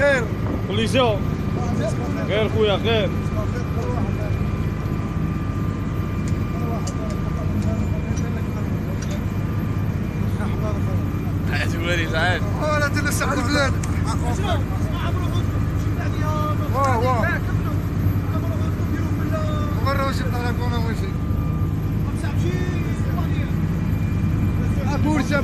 خير كوليسيون خير خويا خير. عاد وليد عاد ولا تنسى على البلاد. واه مرة وش بطلعكونا وشي بورشة